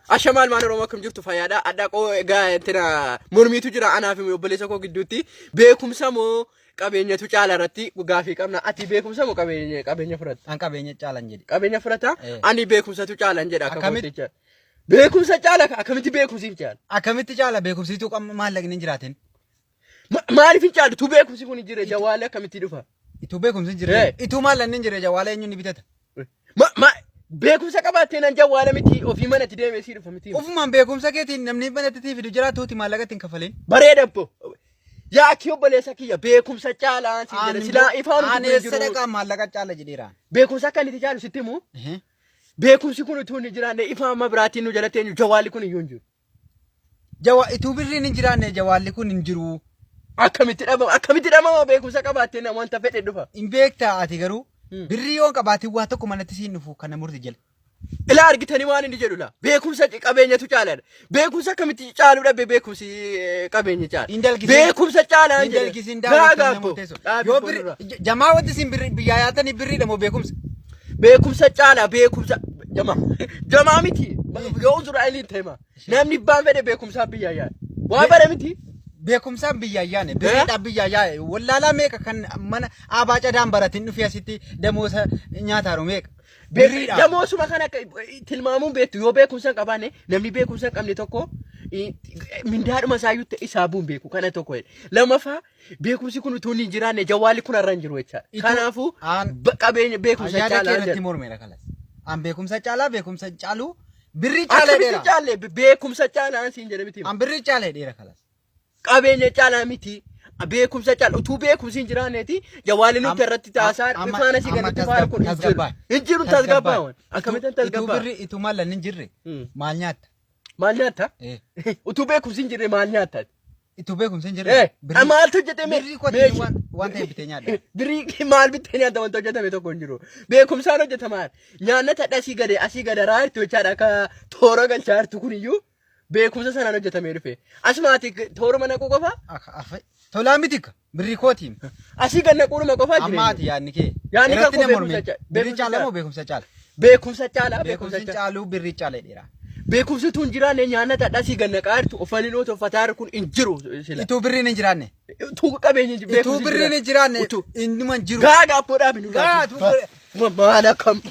Ashamal maana Oromoo kam jirtu fayyaadha. Adda qoo egaa entina mormiitu jira anaa fi obboleessa koo gidduutti beekumsa moo qabeenyatu caala irratti gaafii qabna. Ati beekumsa moo qabeenya fudhata? An qabeenya caalan jedhi. Qabeenya fudhata? Ani beekumsatu caalan jedha akka mooticha. Beekumsa caala akkamitti beekumsiif caala? Akkamitti caala beekumsiitu maallaqni hin jiraatin? Maaliif hin caalu? Tu beekumsi kun hin jire jawaalee akkamitti dhufa? Itu beekumsi hin jire. Itu maallaqni hin jire jawaalee eenyuun ni bitata? Beekumsa qabaatee nan jawwaala miti ofii manatti deemee sii dhufa miti. Ofumaan beekumsa keetiin namni manatti fidu jiraatuuti maallaqatti hin kafalin. Bareeda boo. Yaa akki obboleessa kiyya beekumsa caalaan si jedhe silaa ifaan utuu jiru. Ani sadaqaa maallaqa caala jedheera. Beekumsa akka inni caalu sitti himu. Beekumsi kun utuu hin jiraanne ifaan amma biraatiin nu jala teenyu jawaalli kun iyyuu hin jiru. Ituu birriin hin jiraanne jawaalli kun hin jiru. Akkamitti dhabama beekumsa qabaatee nama wanta fedhe dhufa. Hin beektaa ati garuu. Birrii yoon qabaatii waa tokko manatti siin dhufu kana murti jala. Ilaa argitanii waan inni jedhu laa beekumsa qabeenyatu caalaadha. Beekumsa akkamitti caalu dhabe beekumsi qabeenya caala. Beekumsa caalaa hin jedhe. Gaagaabbo. Yoo birri jamaa wanti siin biyyaa yaatanii birriidha moo beekumsa? Beekumsa caalaa beekumsa jamaa miti. Yoo Israa'eliin ta'ima namni baan fedhe beekumsaa biyyaa yaada. Waa bare miti. Beekumsaan biyyaayyaane birriidhaan biyyaayyaa wallaalaa meeqa kan mana abaa cadaan baratiin dhufee asitti damoosa nyaataaru meeqa birriidhaan damoosuma kana tilmaamuun beektu yoo beekumsa hin qabaanne namni beekumsa hin qabne tokko mindaadhuma isaayyuu isaa bu'uun beeku kana tokko lamaffaa beekumsi kun utuu hin jiraanne jawaalli kun irra hin jiru jechaadha. Kanaafuu qabeenya beekumsa caalaa irratti mormeera kalas. An beekumsa caalaa beekumsa caalu birrii caalee dheera. Beekumsa caalaa siin jedhe miti. An birrii caalee dheera kalas. Qabeenya caalaa miti beekumsa caala utuu beekumsi hin jiraanneeti jawaalli nuti irratti taasaa ifaana si gaditti faara kun hin jiru tasgabbaawan akkamitti tasgabbaa itu maallan hin jirre maal nyaatta maal nyaatta utuu beekumsi hin jirre maal nyaatta itu beekumsi hin jirre maaltu hojjetame wanta bitee nyaadha birrii maal bitee nyaadha wanta hojjetame tokko hin jiru beekumsaan hojjetamaan nyaanna tadha asii gada raartu jechaadha akka toora galchaa jirtu kun iyyuu beekumsa sanaan hojjetamee dhufe asmaati toora mana qoo qofa tolaa mitika birrii kootiin asii ganna quruma qofa jire ammaati yaadni kee yaadni kan birrii caala moo beekumsa caala beekumsa caalu birrii caala dheera beekumsi tun jiraanne nyaanna tadha asii ganna qaartu ofanii noo toffataa kun hin jiru ituu birriin hin jiraanne ituu qabeenyi ituu birriin hin jiraanne innuma hin jiru gaagaa appoodhaa binu maal akkam